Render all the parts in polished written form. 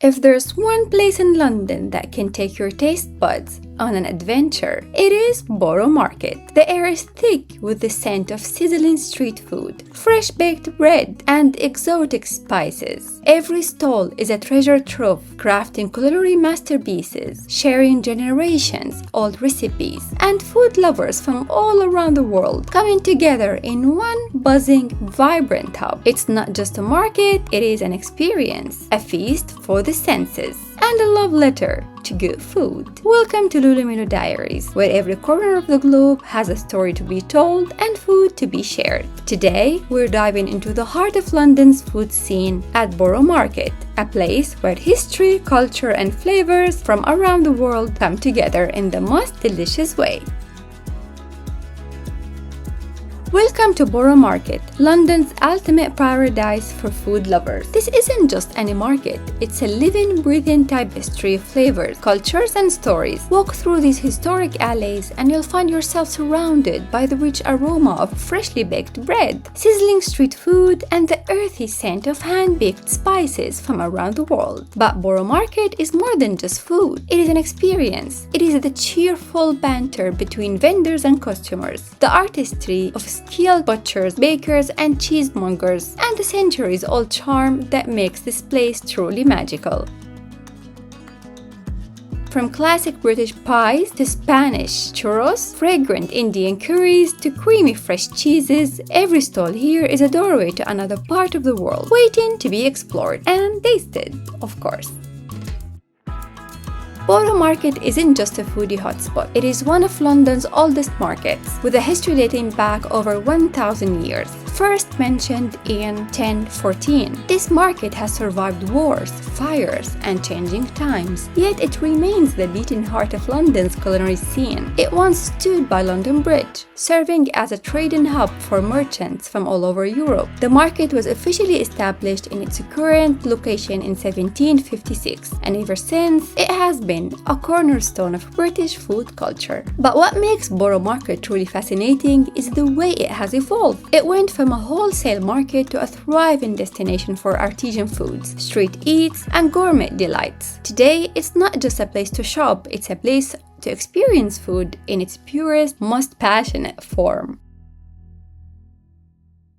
If there's one place in London that can take your taste buds on an adventure, it is Borough Market. The air is thick with the scent of sizzling street food, fresh baked bread, and exotic spices. Every stall is a treasure trove, crafting culinary masterpieces, sharing generations-old recipes, and food lovers from all around the world coming together in one buzzing, vibrant hub. It's not just a market, it is an experience, a feast for the senses, and a love letter to good food. Welcome to Milo Diaries, where every corner of the globe has a story to be told and food to be shared. Today, we're diving into the heart of London's food scene at Borough Market, a place where history, culture, and flavors from around the world come together in the most delicious way. Welcome to Borough Market, London's ultimate paradise for food lovers. This isn't just any market, it's a living, breathing tapestry of flavors, cultures, and stories. Walk through these historic alleys and you'll find yourself surrounded by the rich aroma of freshly baked bread, sizzling street food, and the earthy scent of hand-baked spices from around the world. But Borough Market is more than just food. It is an experience. It is the cheerful banter between vendors and customers, the artistry of skilled butchers, bakers, and cheesemongers, and the centuries-old charm that makes this place truly magical. From classic British pies to Spanish churros, fragrant Indian curries to creamy fresh cheeses, every stall here is a doorway to another part of the world, waiting to be explored and tasted, of course. Borough Market isn't just a foodie hotspot, it is one of London's oldest markets, with a history dating back over 1,000 years. First mentioned in 1014, this market has survived wars, fires, and changing times, yet it remains the beating heart of London's culinary scene. It once stood by London Bridge, serving as a trading hub for merchants from all over Europe. The market was officially established in its current location in 1756, and ever since, it has been a cornerstone of British food culture. But what makes Borough Market truly fascinating is the way it has evolved. It went from a wholesale market to a thriving destination for artisan foods, street eats, and gourmet delights. Today, it's not just a place to shop, it's a place to experience food in its purest, most passionate form.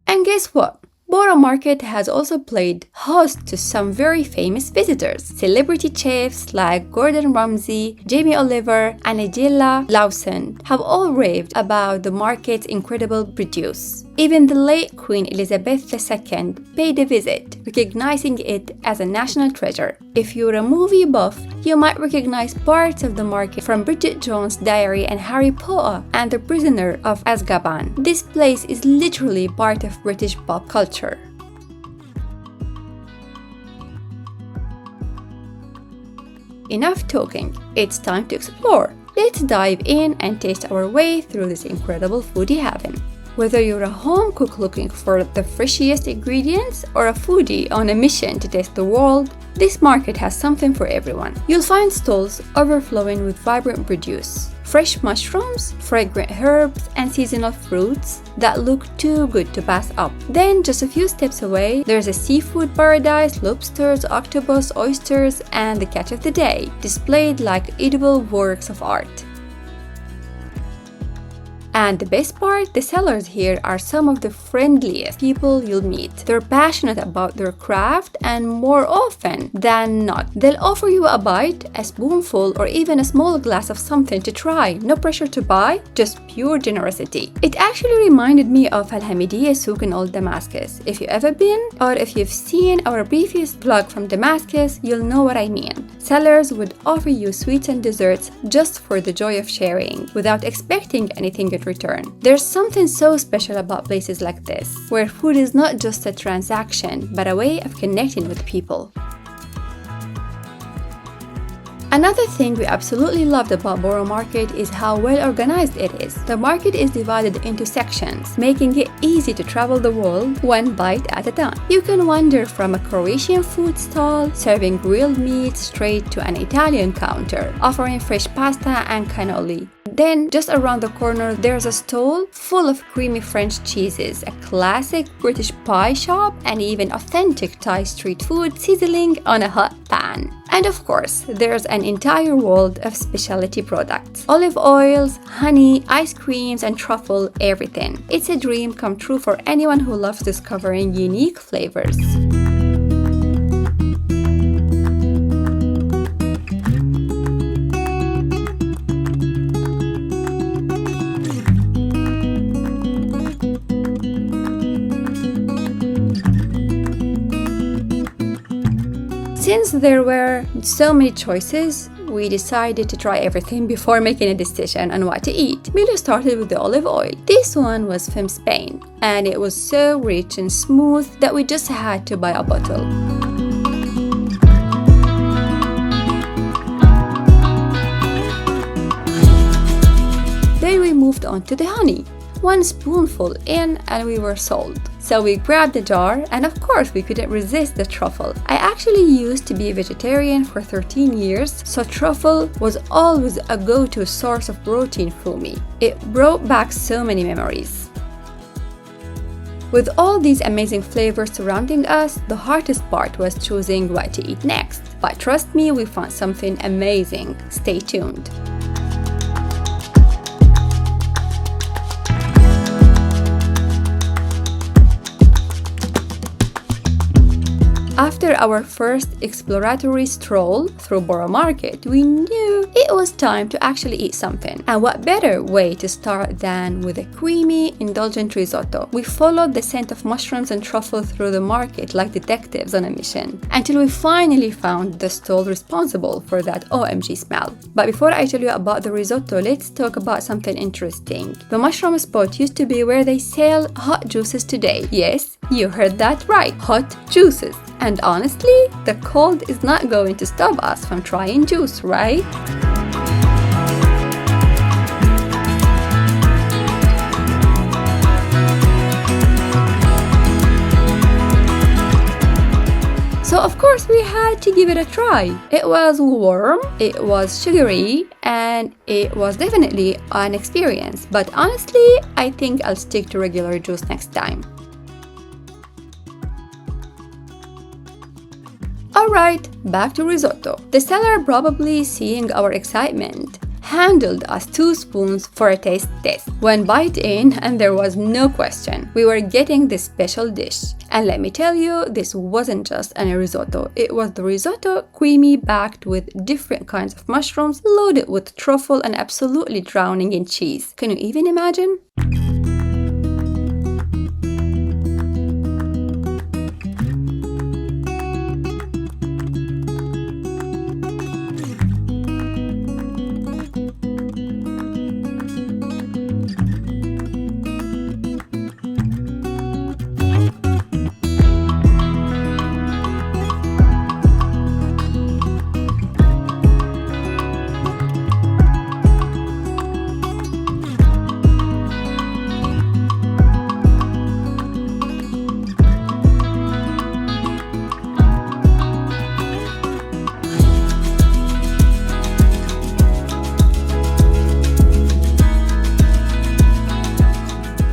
And guess what? Borough Market has also played host to some very famous visitors. Celebrity chefs like Gordon Ramsay, Jamie Oliver, and Nigella Lawson have all raved about the market's incredible produce. Even the late Queen Elizabeth II paid a visit, recognizing it as a national treasure. If you're a movie buff, you might recognize parts of the market from Bridget Jones' Diary and Harry Potter and the Prisoner of Azkaban. This place is literally part of British pop culture. Enough talking, it's time to explore. Let's dive in and taste our way through this incredible foodie heaven. Whether you're a home cook looking for the freshest ingredients or a foodie on a mission to taste the world, this market has something for everyone. You'll find stalls overflowing with vibrant produce, fresh mushrooms, fragrant herbs, and seasonal fruits that look too good to pass up. Then, just a few steps away, there's a seafood paradise, lobsters, octopus, oysters, and the catch of the day, displayed like edible works of art. And the best part, the sellers here are some of the friendliest people you'll meet. They're passionate about their craft, and more often than not, they'll offer you a bite, a spoonful, or even a small glass of something to try. No pressure to buy, just pure generosity. It actually reminded me of Al Hamidiyya Souk in Old Damascus. If you've ever been, or if you've seen our previous vlog from Damascus, you'll know what I mean. Sellers would offer you sweets and desserts just for the joy of sharing, without expecting anything in return. There's something so special about places like this, where food is not just a transaction, but a way of connecting with people. Another thing we absolutely loved about Borough Market is how well organized it is. The market is divided into sections, making it easy to travel the world one bite at a time. You can wander from a Croatian food stall serving grilled meat straight to an Italian counter, offering fresh pasta and cannoli. Then, just around the corner, there's a stall full of creamy French cheeses, a classic British pie shop, and even authentic Thai street food sizzling on a hot pan. And of course, there's an entire world of specialty products. Olive oils, honey, ice creams, and truffle, everything. It's a dream come true for anyone who loves discovering unique flavors. Since there were so many choices, we decided to try everything before making a decision on what to eat. Milo started with the olive oil. This one was from Spain, and it was so rich and smooth that we just had to buy a bottle. Then we moved on to the honey. 1 spoonful in and we were sold. So we grabbed a jar, and of course we couldn't resist the truffle. I actually used to be a vegetarian for 13 years, so truffle was always a go-to source of protein for me. It brought back so many memories. With all these amazing flavors surrounding us, the hardest part was choosing what to eat next. But trust me, we found something amazing. Stay tuned. After our first exploratory stroll through Borough Market, we knew it was time to actually eat something. And what better way to start than with a creamy, indulgent risotto? We followed the scent of mushrooms and truffle through the market like detectives on a mission, until we finally found the stall responsible for that OMG smell. But before I tell you about the risotto, let's talk about something interesting. The mushroom spot used to be where they sell hot juices today. Yes, you heard that right, hot juices. And honestly, the cold is not going to stop us from trying juice, right? So of course we had to give it a try. It was warm, it was sugary, and it was definitely an experience. But honestly, I think I'll stick to regular juice next time. Alright, back to risotto. The seller, probably seeing our excitement, handed us 2 spoons for a taste test. 1 bite in and there was no question. We were getting this special dish. And let me tell you, this wasn't just a risotto. It was the risotto creamy backed with different kinds of mushrooms, loaded with truffle and absolutely drowning in cheese. Can you even imagine?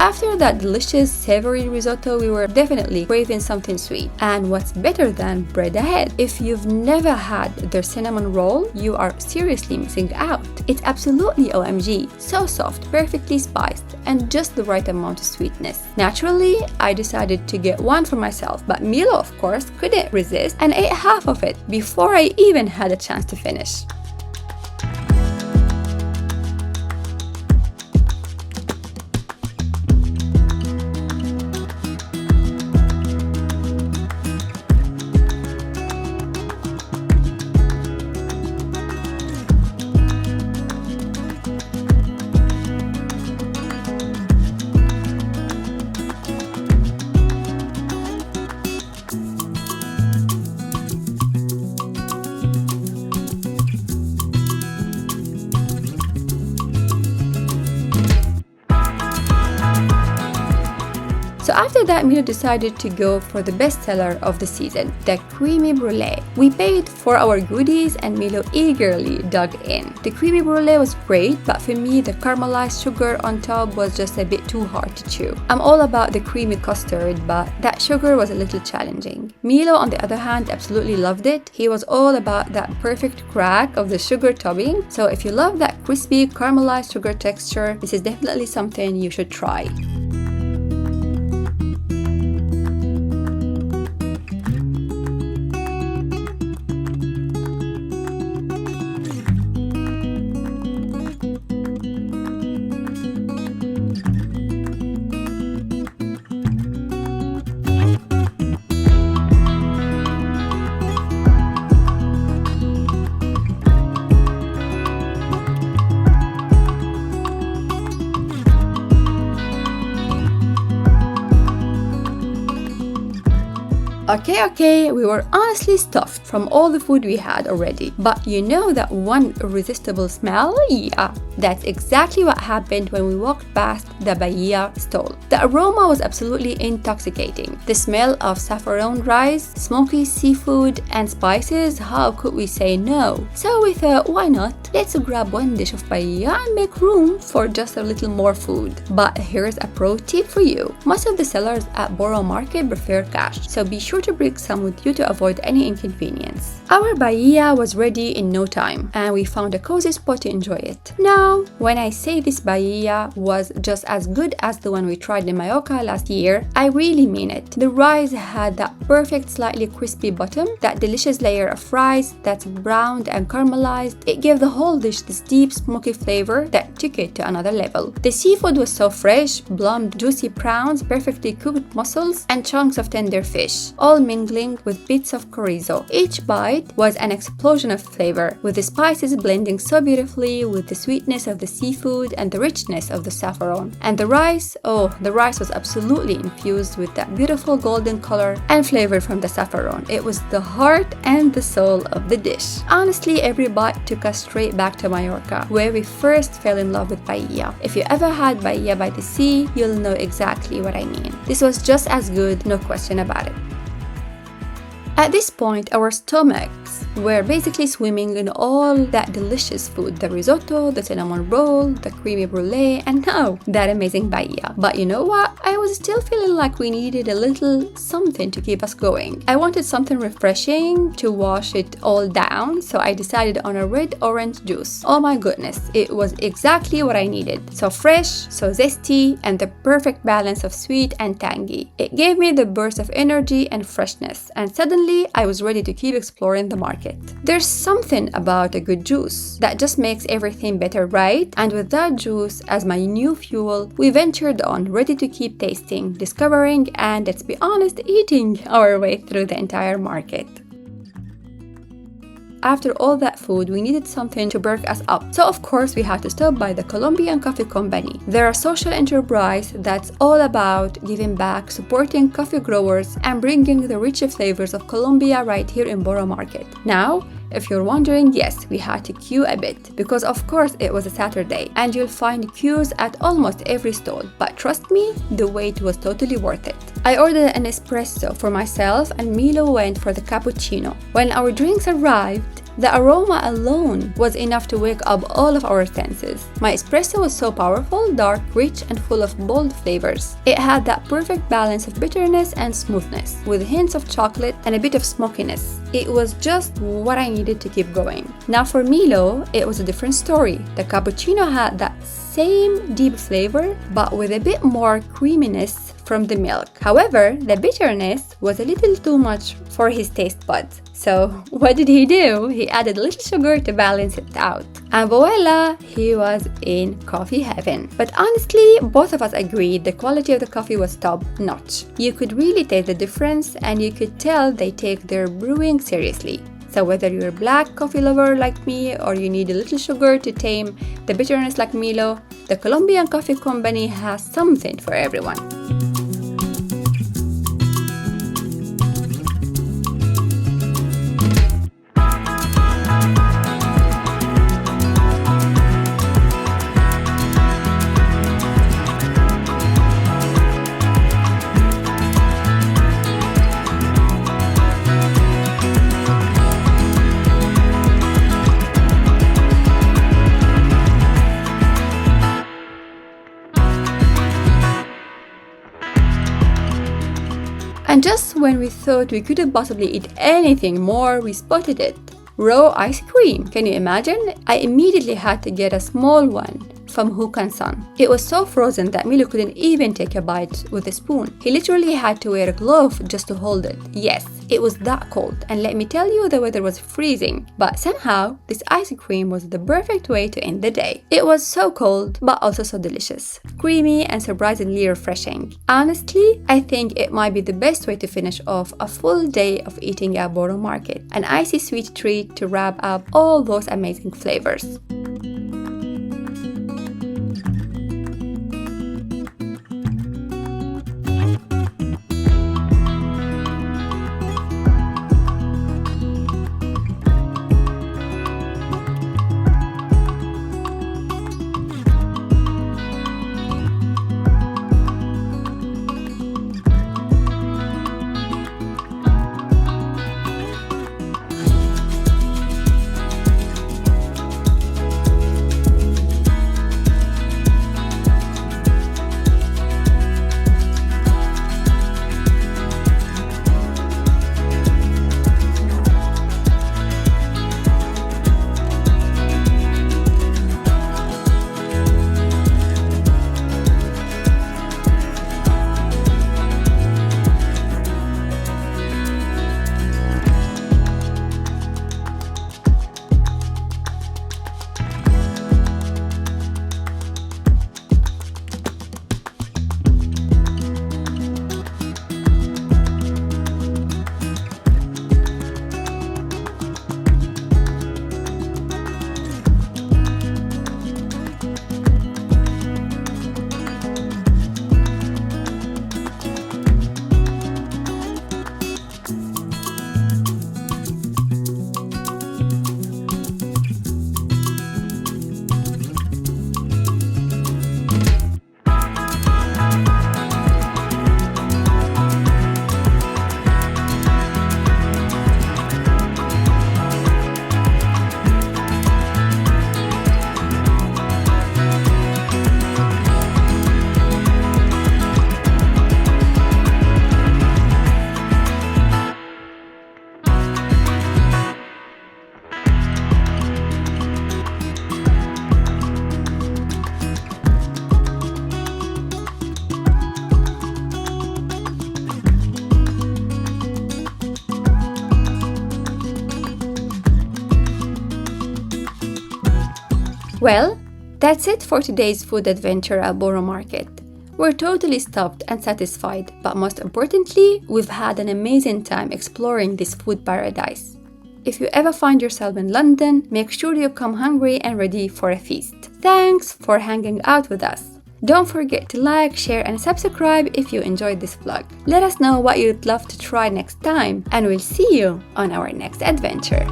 After that delicious savory risotto, we were definitely craving something sweet. And what's better than bread ahead? If you've never had their cinnamon roll, you are seriously missing out. It's absolutely OMG. So soft, perfectly spiced, and just the right amount of sweetness. Naturally, I decided to get one for myself, but Milo, of course, couldn't resist and ate half of it before I even had a chance to finish. that, Milo decided to go for the bestseller of the season, the creamy brulee. We paid for our goodies and Milo eagerly dug in. The creamy brulee was great, but for me the caramelized sugar on top was just a bit too hard to chew. I'm all about the creamy custard, but that sugar was a little challenging. Milo, on the other hand, absolutely loved it. He was all about that perfect crack of the sugar topping. So if you love that crispy caramelized sugar texture, this is definitely something you should try. Okay, we were honestly stuffed from all the food we had already. But you know that one irresistible smell? Yeah, that's exactly what happened when we walked past the paella stall. The aroma was absolutely intoxicating. The smell of saffron rice, smoky seafood, and spices, how could we say no? So we thought, why not? Let's grab one dish of paella and make room for just a little more food. But here's a pro tip for you. Most of the sellers at Borough Market prefer cash, so be sure to bring some with you to avoid any inconvenience. Our paella was ready in no time, and we found a cozy spot to enjoy it. Now, when I say this paella was just as good as the one we tried in Mallorca last year, I really mean it. The rice had that perfect slightly crispy bottom, that delicious layer of rice that's browned and caramelized. It gave the whole dish this deep smoky flavor that took it to another level. The seafood was so fresh, plump, juicy prawns, perfectly cooked mussels, and chunks of tender fish, all mingling with bits of chorizo. Each bite was an explosion of flavor, with the spices blending so beautifully with the sweetness of the seafood and the richness of the saffron. And the rice, the rice was absolutely infused with that beautiful golden color and flavor from the saffron. It was the heart and the soul of the dish. Honestly, every bite took us straight back to Mallorca, where we first fell in love with paella. If you ever had paella by the sea, you'll know exactly what I mean. This was just as good, no question about it. At this point, our stomachs were basically swimming in all that delicious food, the risotto, the cinnamon roll, the creamy brulee, and now that amazing paella. But you know what? I was still feeling like we needed a little something to keep us going. I wanted something refreshing to wash it all down, so I decided on a red orange juice. Oh my goodness, it was exactly what I needed. So fresh, so zesty, and the perfect balance of sweet and tangy. It gave me the burst of energy and freshness, and suddenly I was ready to keep exploring the market. There's something about a good juice that just makes everything better, right? And with that juice as my new fuel, we ventured on, ready to keep tasting, discovering, and let's be honest, eating our way through the entire market. After all that food, we needed something to perk us up. So of course, we had to stop by the Colombian Coffee Company. They're a social enterprise that's all about giving back, supporting coffee growers, and bringing the rich flavors of Colombia right here in Borough Market. Now, if you're wondering, yes, we had to queue a bit, because of course it was a Saturday, and you'll find queues at almost every stall. But trust me, the wait was totally worth it. I ordered an espresso for myself, and Milo went for the cappuccino. When our drinks arrived, the aroma alone was enough to wake up all of our senses. My espresso was so powerful, dark, rich, and full of bold flavors. It had that perfect balance of bitterness and smoothness, with hints of chocolate and a bit of smokiness. It was just what I needed to keep going. Now for Milo, it was a different story. The cappuccino had that same deep flavor, but with a bit more creaminess from the milk. However, the bitterness was a little too much for his taste buds. So what did he do? He added a little sugar to balance it out. And voila, he was in coffee heaven. But honestly, both of us agreed the quality of the coffee was top notch. You could really taste the difference, and you could tell they take their brewing seriously. So whether you're a black coffee lover like me, or you need a little sugar to tame the bitterness like Milo, the Colombian Coffee Company has something for everyone. just when we thought we couldn't possibly eat anything more, we spotted it. Raw ice cream. Can you imagine? I immediately had to get a small one from Hokan-san. It was so frozen that Milo couldn't even take a bite with a spoon. He literally had to wear a glove just to hold it. Yes, it was that cold, and let me tell you, the weather was freezing. But somehow, this ice cream was the perfect way to end the day. It was so cold, but also so delicious. Creamy and surprisingly refreshing. Honestly, I think it might be the best way to finish off a full day of eating at Borough Market. An icy sweet treat to wrap up all those amazing flavors. Well, that's it for today's food adventure at Borough Market. We're totally stuffed and satisfied, but most importantly, we've had an amazing time exploring this food paradise. If you ever find yourself in London, make sure you come hungry and ready for a feast. Thanks for hanging out with us. Don't forget to like, share, and subscribe if you enjoyed this vlog. Let us know what you'd love to try next time, and we'll see you on our next adventure.